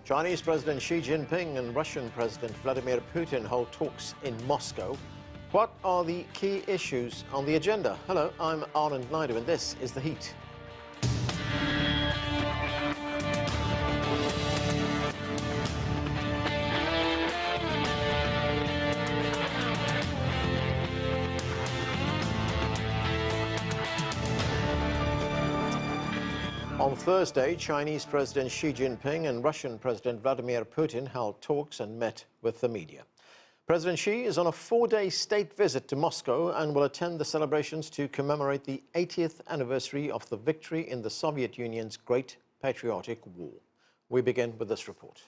Chinese President Xi Jinping and Russian President Vladimir Putin hold talks in Moscow. What are the key issues on the agenda? Hello, I'm Anton and this is The Heat. On Thursday, Chinese President Xi Jinping and Russian President Vladimir Putin held talks and met with the media. President Xi is on a 4-day state visit to Moscow and will attend the celebrations to commemorate the 80th anniversary of the victory in the Soviet Union's Great Patriotic War. We begin with this report.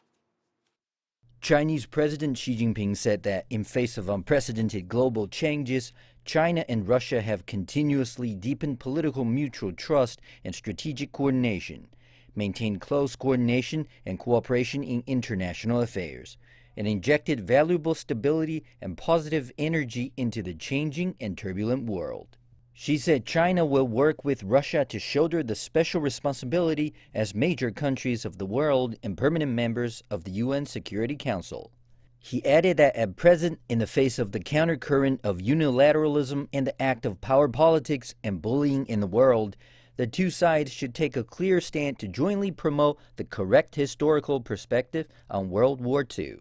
Chinese President Xi Jinping said that in face of unprecedented global changes, China and Russia have continuously deepened political mutual trust and strategic coordination, maintained close coordination and cooperation in international affairs, and injected valuable stability and positive energy into the changing and turbulent world. Xi said China will work with Russia to shoulder the special responsibility as major countries of the world and permanent members of the UN Security Council. He added that at present, in the face of the countercurrent of unilateralism and the act of power politics and bullying in the world, the two sides should take a clear stand to jointly promote the correct historical perspective on World War II,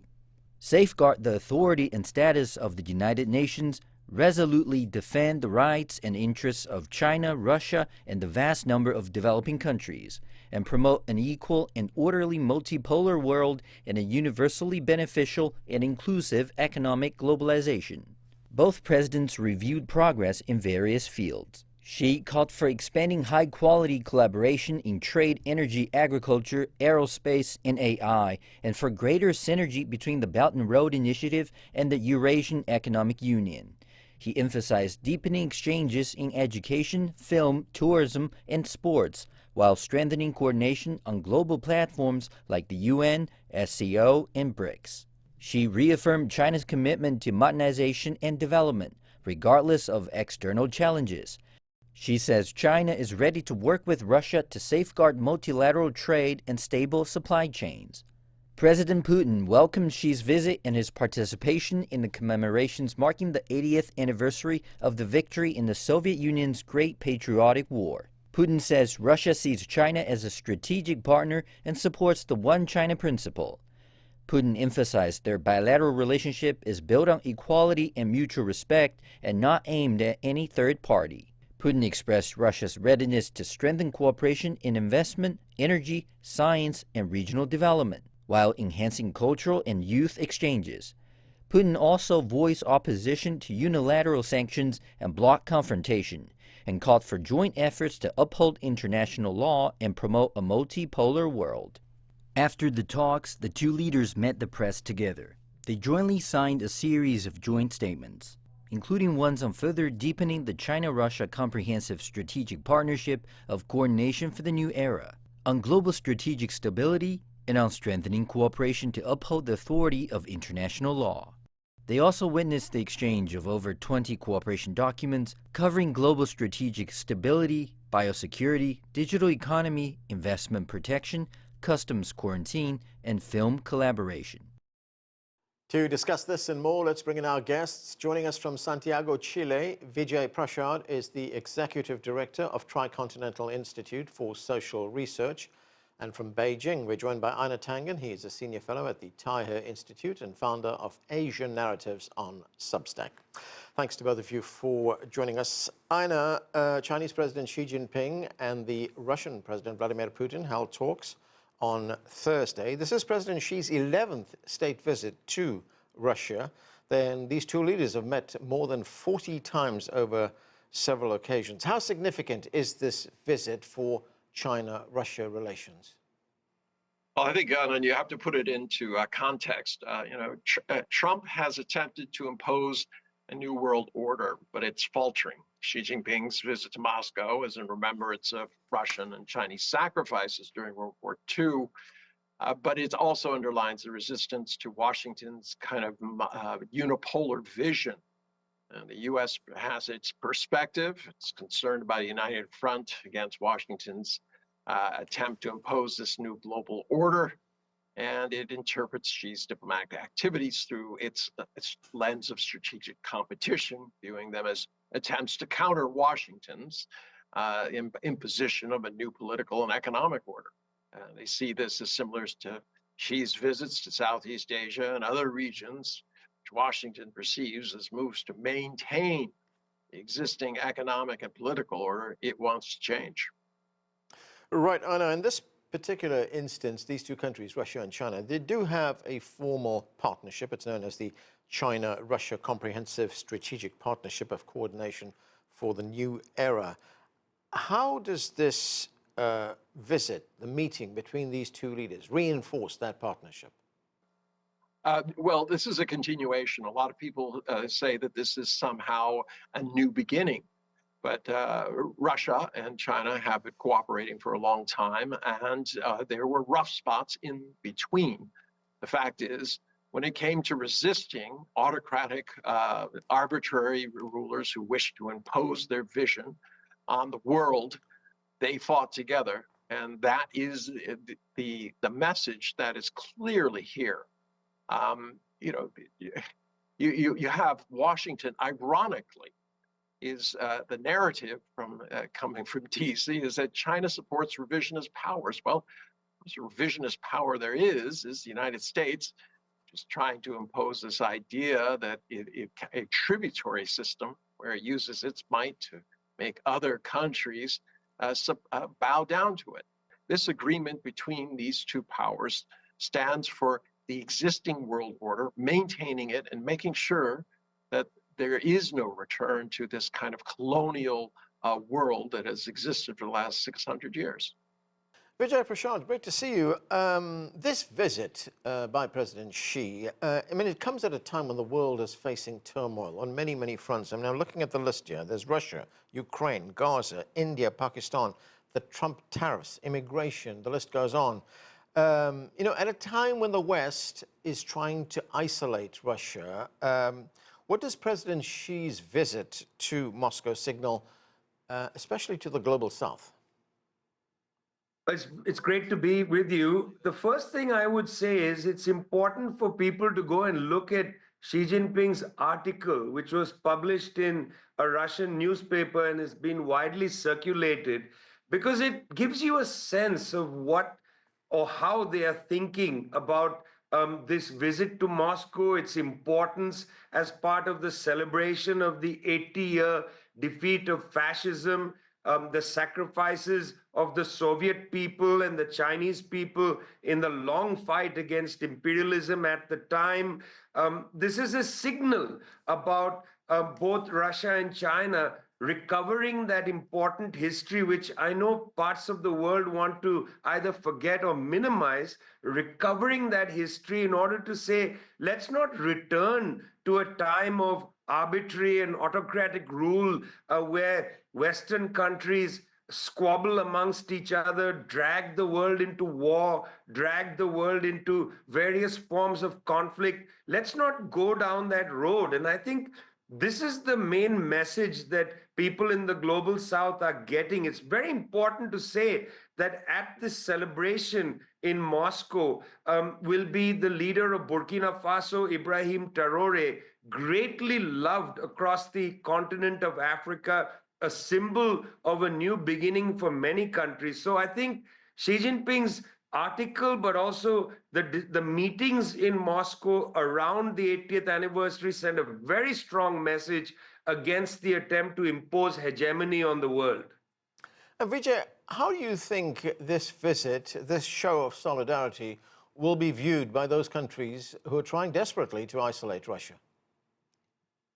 safeguard the authority and status of the United Nations, resolutely defend the rights and interests of China, Russia, and the vast number of developing countries, and promote an equal and orderly multipolar world and a universally beneficial and inclusive economic globalization. Both presidents reviewed progress in various fields. Xi called for expanding high-quality collaboration in trade, energy, agriculture, aerospace, and AI, and for greater synergy between the Belt and Road Initiative and the Eurasian Economic Union. He emphasized deepening exchanges in education, film, tourism, and sports, while strengthening coordination on global platforms like the UN, SCO, and BRICS. Xi reaffirmed China's commitment to modernization and development, regardless of external challenges. Xi says China is ready to work with Russia to safeguard multilateral trade and stable supply chains. President Putin welcomed Xi's visit and his participation in the commemorations marking the 80th anniversary of the victory in the Soviet Union's Great Patriotic War. Putin says Russia sees China as a strategic partner and supports the One China principle. Putin emphasized their bilateral relationship is built on equality and mutual respect and not aimed at any third party. Putin expressed Russia's readiness to strengthen cooperation in investment, energy, science, and regional development, while enhancing cultural and youth exchanges. Putin also voiced opposition to unilateral sanctions and bloc confrontation, and called for joint efforts to uphold international law and promote a multipolar world. After the talks, the two leaders met the press together. They jointly signed a series of joint statements, including ones on further deepening the China-Russia Comprehensive Strategic Partnership of Coordination for the New Era, on global strategic stability, and on strengthening cooperation to uphold the authority of international law. They also witnessed the exchange of over 20 cooperation documents covering global strategic stability, biosecurity, digital economy, investment protection, customs quarantine, and film collaboration. To discuss this and more, let's bring in our guests. Joining us from Santiago, Chile, Vijay Prashad is the Executive Director of Tricontinental Institute for Social Research. And from Beijing, we're joined by Einar Tangen. He is a Senior Fellow at the Taihe Institute and founder of Asian Narratives on Substack. Thanks to both of you for joining us. Einar, Chinese President Xi Jinping and the Russian President Vladimir Putin held talks on Thursday. This is President Xi's 11th state visit to Russia. Then these two leaders have met more than 40 times over several occasions. How significant is this visit for China-Russia relations? Well, I think, Anton, you have to put it into context. Trump has attempted to impose a new world order, but it's faltering. Xi Jinping's visit to Moscow is in remembrance of Russian and Chinese sacrifices during World War II, but it also underlines the resistance to Washington's kind of unipolar vision. And the U.S. has its perspective. It's concerned about a united front against Washington's attempt to impose this new global order. and it interprets Xi's diplomatic activities through its lens of strategic competition, viewing them as attempts to counter Washington's imposition of a new political and economic order. They see this as similar to Xi's visits to Southeast Asia and other regions, which Washington perceives as moves to maintain the existing economic and political order it wants to change. Right, Anna, in this particular instance, these two countries, Russia and China, they do have a formal partnership. It's known as the China-Russia Comprehensive Strategic Partnership of Coordination for the New Era. How does this visit, the meeting between these two leaders, reinforce that partnership? Well, this is a continuation. A lot of people say that this is somehow a new beginning. But Russia and China have been cooperating for a long time, and there were rough spots in between. The fact is, when it came to resisting autocratic, arbitrary rulers who wished to impose their vision on the world, they fought together. And that is the message that is clearly here. You have Washington, ironically, is the narrative coming from DC is that China supports revisionist powers. Well, the revisionist power there is the United States just trying to impose this idea that a tributary system where it uses its might to make other countries bow down to it. This agreement between these two powers stands for the existing world order, maintaining it and making sure that there is no return to this kind of colonial world that has existed for the last 600 years. Vijay, Prashad, great to see you. This visit by President Xi, it comes at a time when the world is facing turmoil on many, many fronts. I'm now looking at the list here. There's Russia, Ukraine, Gaza, India, Pakistan, the Trump tariffs, immigration, the list goes on. At a time when the West is trying to isolate Russia, what does President Xi's visit to Moscow signal, especially to the global South? It's great to be with you. The first thing I would say is it's important for people to go and look at Xi Jinping's article, which was published in a Russian newspaper and has been widely circulated, because it gives you a sense of what or how they are thinking about this visit to Moscow, its importance as part of the celebration of the 80-year defeat of fascism, the sacrifices of the Soviet people and the Chinese people in the long fight against imperialism at the time. This is a signal about both Russia and China recovering that important history, which I know parts of the world want to either forget or minimize, recovering that history in order to say, let's not return to a time of arbitrary and autocratic rule where Western countries squabble amongst each other, drag the world into war, drag the world into various forms of conflict. Let's not go down that road. And I think this is the main message that people in the global South are getting. It's very important to say that at this celebration in Moscow will be the leader of Burkina Faso, Ibrahim Traoré, greatly loved across the continent of Africa, a symbol of a new beginning for many countries. So I think Xi Jinping's article, but also the meetings in Moscow around the 80th anniversary send a very strong message against the attempt to impose hegemony on the world. Vijay, how do you think this visit, this show of solidarity, will be viewed by those countries who are trying desperately to isolate Russia?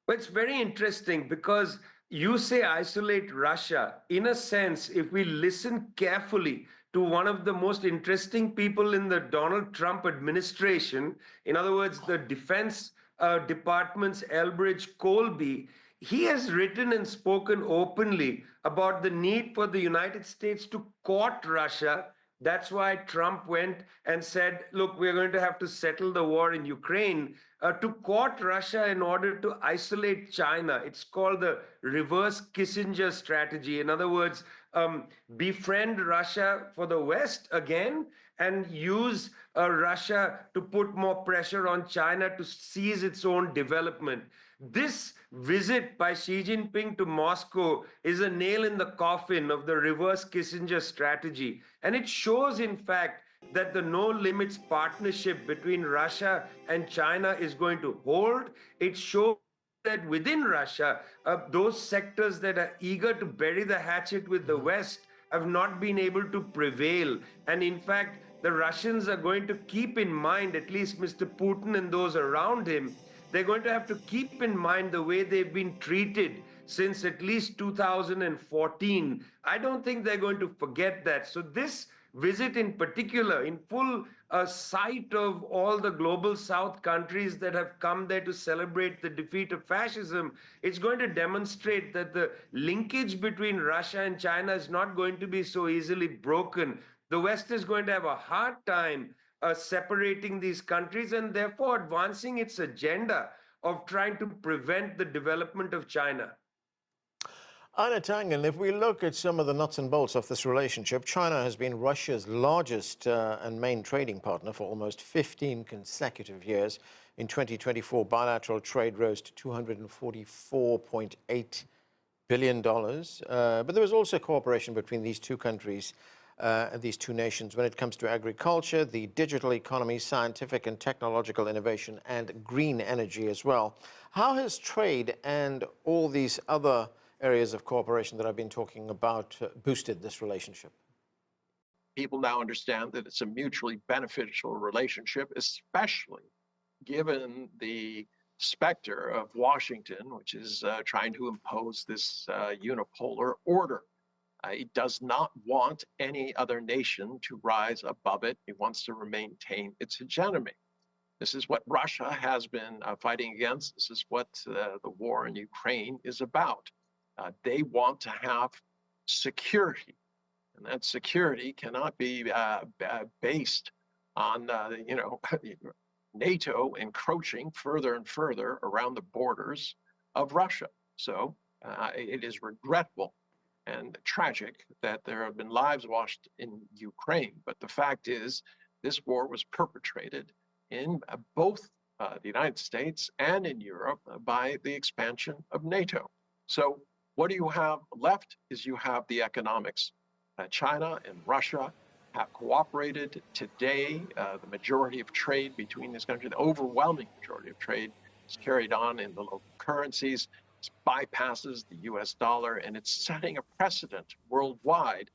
Well, it's very interesting because you say isolate Russia. In a sense, if we listen carefully to one of the most interesting people in the Donald Trump administration, in other words, the Defense Department's Elbridge Colby, he has written and spoken openly about the need for the United States to court Russia. That's why Trump went and said, look, we're going to have to settle the war in Ukraine, to court Russia in order to isolate China. It's called the reverse Kissinger strategy. In other words, befriend Russia for the West again and use Russia to put more pressure on China to seize its own development. This visit by Xi Jinping to Moscow is a nail in the coffin of the reverse Kissinger strategy. And it shows, in fact, that the no limits partnership between Russia and China is going to hold. It shows that within Russia, those sectors that are eager to bury the hatchet with the West have not been able to prevail. And in fact, the Russians are going to keep in mind, at least Mr. Putin and those around him, they're going to have to keep in mind the way they've been treated since at least 2014. I don't think they're going to forget that. So this visit in particular, in full sight of all the global South countries that have come there to celebrate the defeat of fascism, it's going to demonstrate that the linkage between Russia and China is not going to be so easily broken. The West is going to have a hard time separating these countries and therefore advancing its agenda of trying to prevent the development of China. Einar Tangen, if we look at some of the nuts and bolts of this relationship, China has been Russia's largest and main trading partner for almost 15 consecutive years. In 2024, bilateral trade rose to $244.8 billion. But there was also cooperation between these two countries, these two nations, when it comes to agriculture, the digital economy, scientific and technological innovation, and green energy as well. How has trade and all these other areas of cooperation that I've been talking about boosted this relationship? People now understand that it's a mutually beneficial relationship, especially given the specter of Washington, which is trying to impose this unipolar order. It does not want any other nation to rise above it. It wants to maintain its hegemony. This is what Russia has been fighting against. This is what the war in Ukraine is about. They want to have security, and that security cannot be based on NATO encroaching further and further around the borders of Russia. So it is regretful and tragic that there have been lives lost in Ukraine. But the fact is, this war was perpetrated in both the United States and in Europe by the expansion of NATO. So what do you have left is you have the economics. China and Russia have cooperated today. The majority of trade between these countries, the overwhelming majority of trade, is carried on in the local currencies. It bypasses the US dollar, and it's setting a precedent worldwide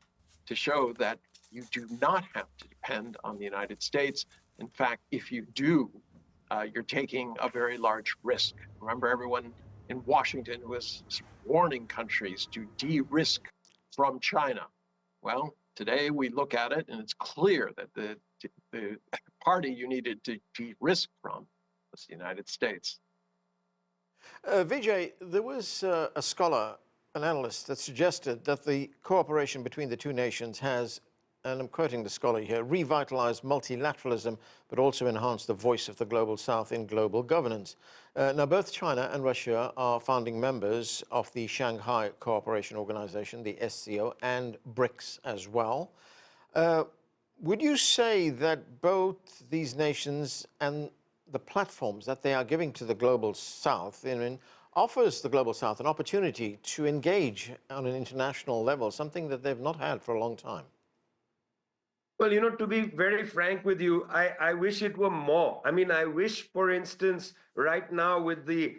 to show that you do not have to depend on the United States. In fact, if you do, you're taking a very large risk. Remember, everyone in Washington was warning countries to de-risk from China. Well, today we look at it and it's clear that the party you needed to de-risk from was the United States. Vijay, there was a scholar, an analyst, that suggested that the cooperation between the two nations has, and I'm quoting the scholar here, revitalized multilateralism, but also enhanced the voice of the Global South in global governance. Now, both China and Russia are founding members of the Shanghai Cooperation Organization, the SCO, and BRICS as well. Would you say that both these nations and the platforms that they are giving to the Global South offers the Global South an opportunity to engage on an international level, something that they've not had for a long time? Well, to be very frank with you, I wish it were more. I mean, I wish, for instance, right now with the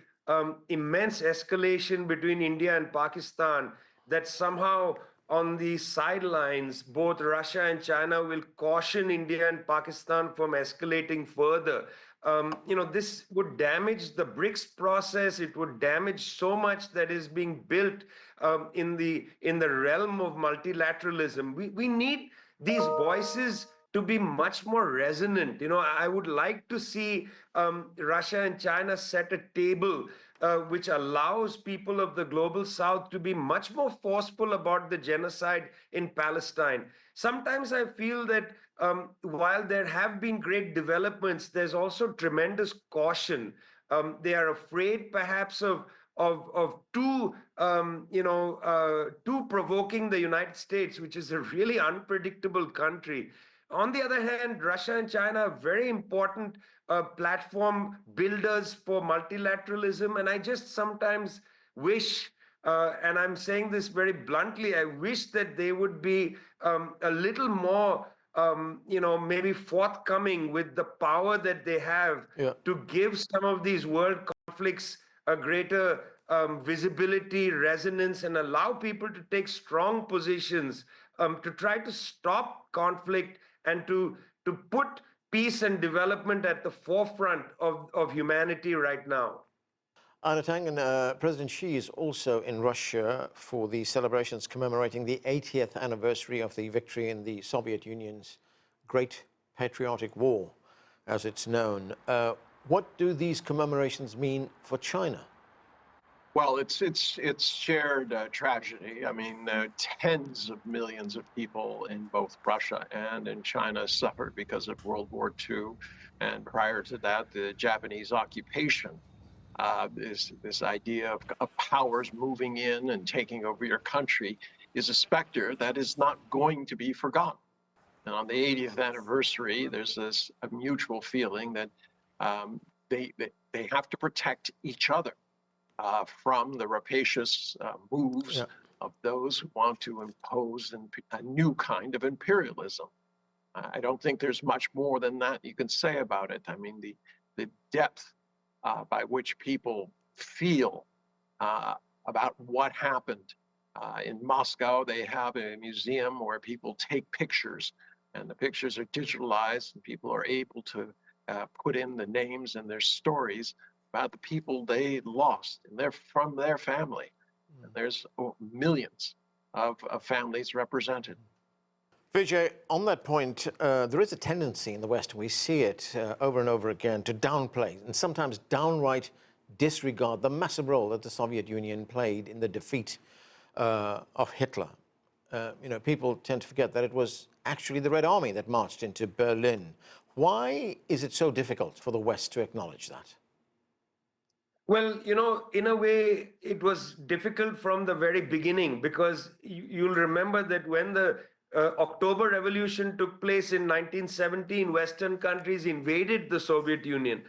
immense escalation between India and Pakistan, that somehow on the sidelines, both Russia and China will caution India and Pakistan from escalating further. This would damage the BRICS process. It would damage so much that is being built in the realm of multilateralism. We need these voices to be much more resonant. I would like to see Russia and China set a table which allows people of the Global South to be much more forceful about the genocide in Palestine. Sometimes I feel that while there have been great developments, there's also tremendous caution. They are afraid perhaps of too provoking the United States, which is a really unpredictable country. On the other hand, Russia and China are very important platform builders for multilateralism. And I just sometimes wish, and I'm saying this very bluntly, I wish that they would be a little more, maybe forthcoming with the power that they have to give some of these world conflicts a greater visibility, resonance, and allow people to take strong positions to try to stop conflict and to put peace and development at the forefront of humanity right now. Einar Tangen, President Xi is also in Russia for the celebrations commemorating the 80th anniversary of the victory in the Soviet Union's Great Patriotic War, as it's known. What do these commemorations mean for China? Well, it's shared tragedy. I mean, tens of millions of people in both Russia and in China suffered because of World War II, and prior to that, the Japanese occupation. This idea of powers moving in and taking over your country is a specter that is not going to be forgotten. And on the 80th anniversary, there's a mutual feeling that they have to protect each other from the rapacious moves of those who want to impose a new kind of imperialism. I don't think there's much more than that you can say about it. I mean, the depth by which people feel about what happened. In Moscow, they have a museum where people take pictures, and the pictures are digitalized, and people are able to put in the names and their stories about the people they lost and from their family. And there's millions of families represented. Vijay, on that point, there is a tendency in the West, we see it over and over again, to downplay and sometimes downright disregard the massive role that the Soviet Union played in the defeat of Hitler. People tend to forget that it was actually the Red Army that marched into Berlin. Why is it so difficult for the West to acknowledge that? Well, in a way, it was difficult from the very beginning, because you'll remember that when the October Revolution took place in 1917, Western countries invaded the Soviet Union.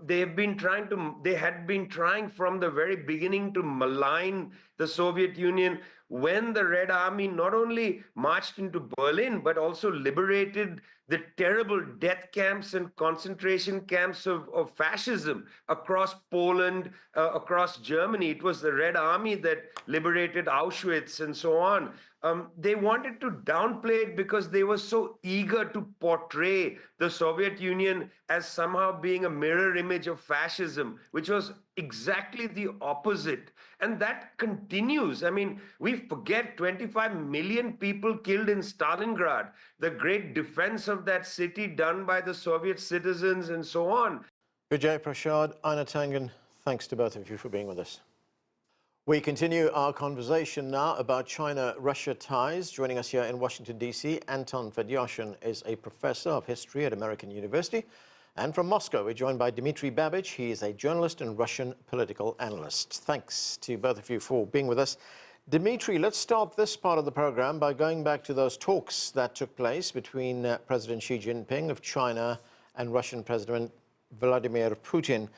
They had been trying from the very beginning to malign the Soviet Union. When the Red Army not only marched into Berlin, but also liberated the terrible death camps and concentration camps of fascism across Poland, across Germany. It was the Red Army that liberated Auschwitz and so on. They wanted to downplay it because they were so eager to portray the Soviet Union as somehow being a mirror image of fascism, which was exactly the opposite. And that continues. I mean, we forget 25 million people killed in Stalingrad, the great defense of that city done by the Soviet citizens and so on. Vijay, Prashad, Einar Tangen, thanks to both of you for being with us. We continue our conversation now about China-Russia ties. Joining us here in Washington, D.C., Anton Fedyashin is a professor of history at American University. And from Moscow, we're joined by Dmitry Babich. He is a journalist and Russian political analyst. Thanks to both of you for being with us. Dmitry, let's start this part of the program by going back to those talks that took place between President Xi Jinping of China and Russian President Vladimir Putin.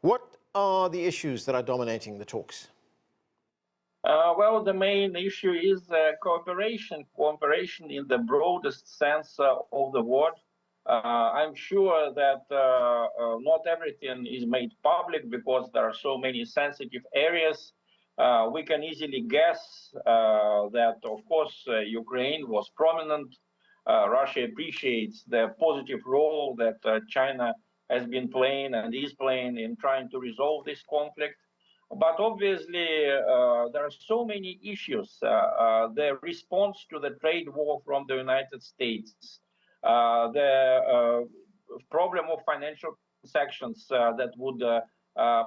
What are the issues that are dominating the talks? Well, the main issue is cooperation in the broadest sense of the word. I'm sure that not everything is made public because there are so many sensitive areas. We can easily guess that, of course, Ukraine was prominent. Russia appreciates the positive role that China has been playing and is playing in trying to resolve this conflict. But obviously, there are so many issues. The response to the trade war from the United States, the problem of financial sanctions that would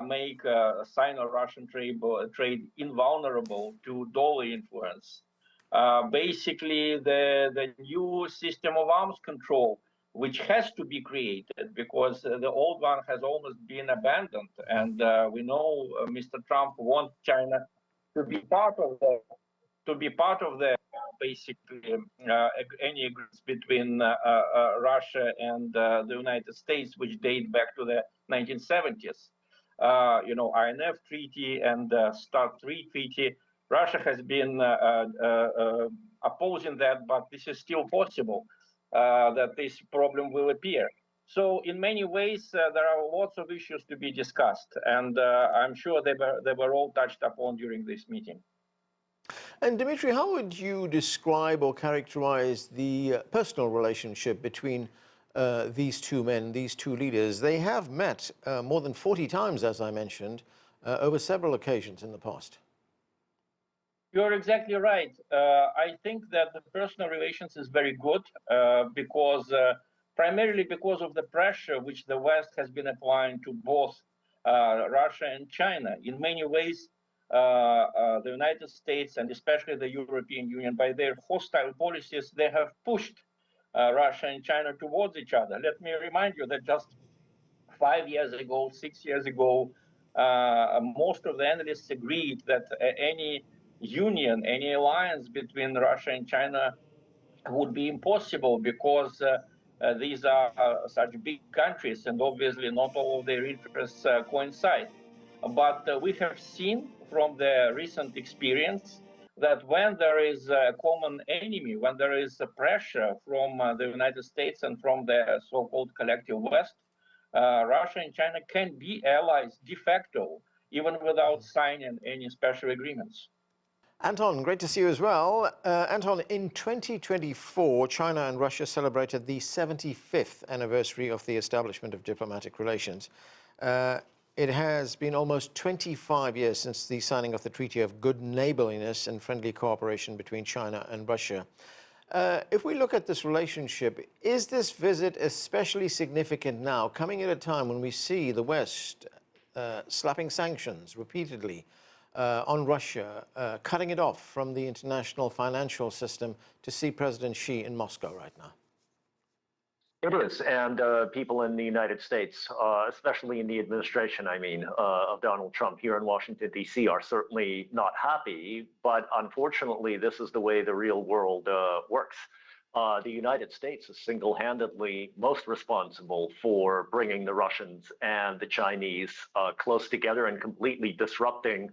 make Sino-Russian trade invulnerable to dollar influence. Basically, the new system of arms control, which has to be created because the old one has almost been abandoned. And we know Mr. Trump wants China to be part of the basically any agreements between Russia and the United States, which date back to the 1970s. INF Treaty and START 3 Treaty. Russia has been opposing that, but this is still possible that this problem will appear. So in many ways, there are lots of issues to be discussed, and I'm sure they were all touched upon during this meeting. And Dmitry, how would you describe or characterize the personal relationship between these two men, these two leaders? They have met more than 40 times, as I mentioned, over several occasions in the past. You're exactly right. I think that the personal relations is very good primarily because of the pressure which the West has been applying to both Russia and China. In many ways, the United States and especially the European Union, by their hostile policies, they have pushed Russia and China towards each other. Let me remind you that just 5 years ago, 6 years ago, most of the analysts agreed that any union, any alliance between Russia and China would be impossible because these are such big countries and obviously not all of their interests coincide. But we have seen from the recent experience that when there is a common enemy, when there is a pressure from the United States and from the so-called collective West, Russia and China can be allies de facto, even without signing any special agreements. Anton, great to see you as well. Anton, in 2024, China and Russia celebrated the 75th anniversary of the establishment of diplomatic relations. It has been almost 25 years since the signing of the Treaty of Good Neighborliness and Friendly Cooperation between China and Russia. If we look at this relationship, is this visit especially significant now, coming at a time when we see the West slapping sanctions repeatedly on Russia, cutting it off from the international financial system, to see President Xi in Moscow right now? It is, and people in the United States, especially in the administration, of Donald Trump here in Washington, D.C., are certainly not happy, but unfortunately, this is the way the real world works. The United States is single-handedly most responsible for bringing the Russians and the Chinese close together and completely disrupting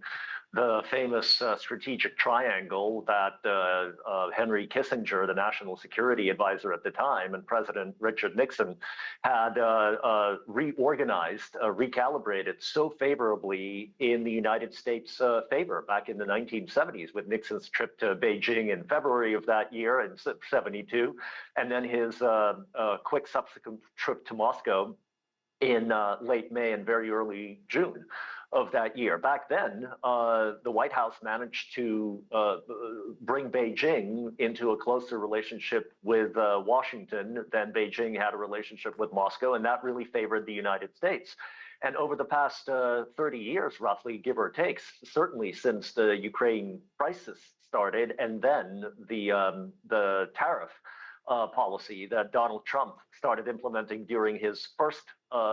the famous strategic triangle that Henry Kissinger, the national security advisor at the time, and President Richard Nixon had reorganized, recalibrated so favorably in the United States' favor back in the 1970s with Nixon's trip to Beijing in February of that year in 72, and then his quick subsequent trip to Moscow in late May and very early June of that year. Back then, the White House managed to bring Beijing into a closer relationship with Washington than Beijing had a relationship with Moscow, and that really favored the United States. And over the past 30 years, roughly, give or take, certainly since the Ukraine crisis started, and then the tariff policy that Donald Trump started implementing during his first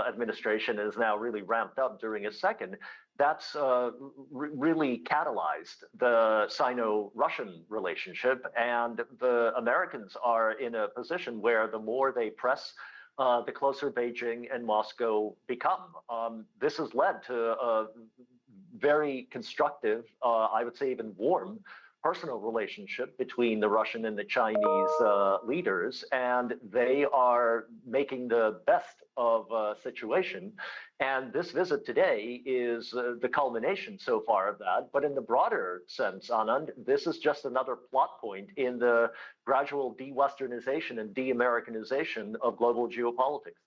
administration is now really ramped up during his second, that's really catalyzed the Sino-Russian relationship. And the Americans are in a position where the more they press, the closer Beijing and Moscow become. This has led to a very constructive, I would say even warm, personal relationship between the Russian and the Chinese leaders, and they are making the best of a situation. And this visit today is the culmination so far of that. But in the broader sense, Anand, this is just another plot point in the gradual de-Westernization and de-Americanization of global geopolitics.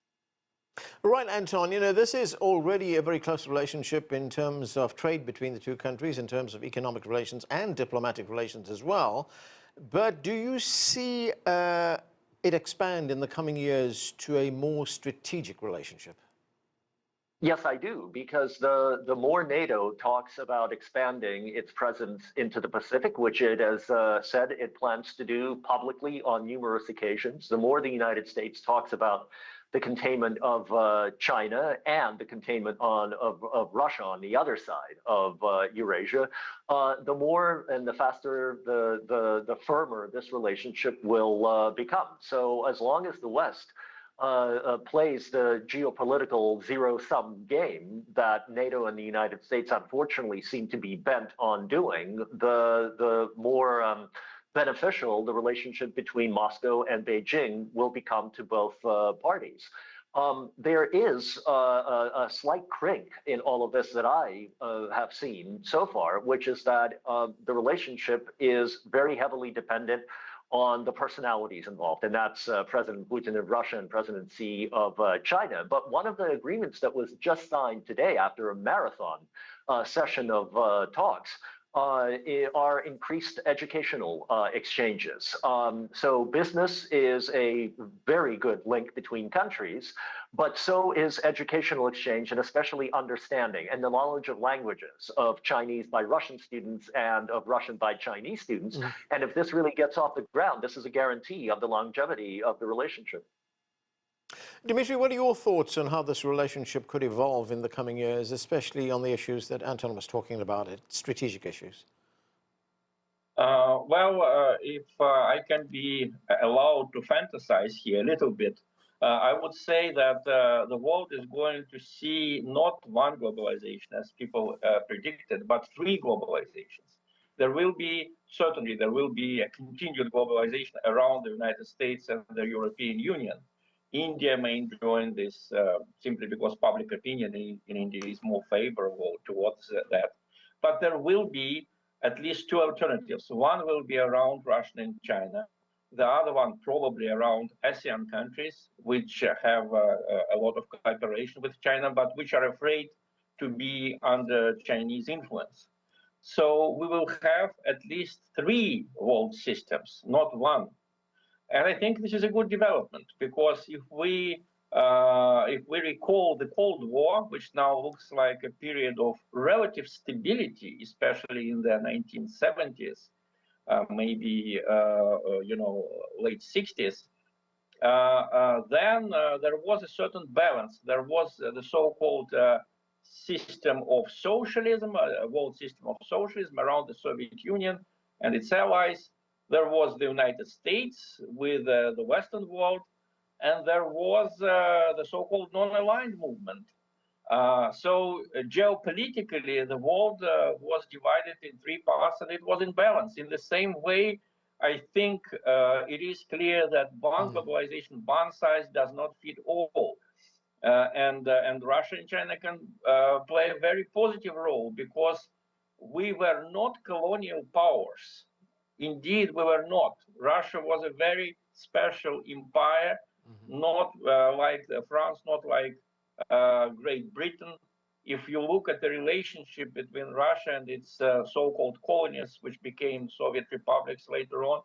Right, Anton, this is already a very close relationship in terms of trade between the two countries, in terms of economic relations and diplomatic relations as well. But do you see it expand in the coming years to a more strategic relationship? Yes, I do, because the more NATO talks about expanding its presence into the Pacific, which it has said it plans to do publicly on numerous occasions, the more the United States talks about the containment of China and the containment of Russia on the other side of Eurasia, the more and the faster, the firmer this relationship will become. So as long as the West plays the geopolitical zero-sum game that NATO and the United States unfortunately seem to be bent on doing, the more beneficial the relationship between Moscow and Beijing will become to both parties. There is a slight crink in all of this that I have seen so far, which is that the relationship is very heavily dependent on the personalities involved, and that's President Putin of Russia and President Xi of China. But one of the agreements that was just signed today after a marathon session of talks are increased educational exchanges. So business is a very good link between countries, but so is educational exchange, and especially understanding and the knowledge of languages of Chinese by Russian students and of Russian by Chinese students. And if this really gets off the ground, this is a guarantee of the longevity of the relationship. Dmitry, what are your thoughts on how this relationship could evolve in the coming years, especially on the issues that Anton was talking about, strategic issues? If I can be allowed to fantasize here a little bit, I would say that the world is going to see not one globalization, as people predicted, but three globalizations. There will be a continued globalization around the United States and the European Union. India may join this simply because public opinion in India is more favorable towards that. But there will be at least two alternatives. One will be around Russia and China. The other one probably around ASEAN countries, which have a lot of cooperation with China, but which are afraid to be under Chinese influence. So we will have at least three world systems, not one. And I think this is a good development, because if we recall the Cold War, which now looks like a period of relative stability, especially in the 1970s, maybe late 60s, then there was a certain balance. There was the so-called system of socialism, a world system of socialism around the Soviet Union and its allies. There was the United States with the Western world, and there was the so-called non-aligned movement. So geopolitically, the world was divided in three parts, and it was in balance. In the same way, I think it is clear that one globalization, one size does not fit all. And Russia and China can play a very positive role, because we were not colonial powers. Indeed, we were not. Russia was a very special empire, not like France, not like Great Britain. If you look at the relationship between Russia and its so-called colonies, which became Soviet republics later on,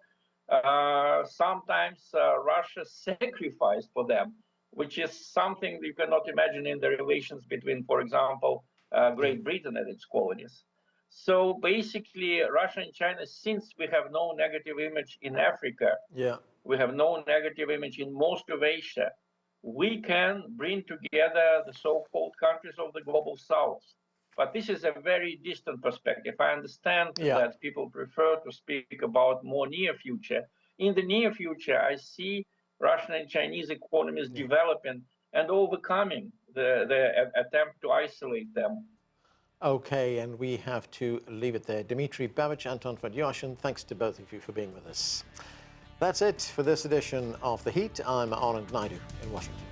sometimes Russia sacrificed for them, which is something you cannot imagine in the relations between, for example, Great Britain and its colonies. So basically, Russia and China, since we have no negative image in Africa, we have no negative image in most of Asia, we can bring together the so-called countries of the global south. But this is a very distant perspective. I understand that people prefer to speak about more near future. In the near future, I see Russian and Chinese economies developing and overcoming the attempt to isolate them. Okay, and we have to leave it there. Dmitry Babich, Anton, Fedyashin, thanks to both of you for being with us. That's it for this edition of The Heat. I'm Anand Naidu in Washington.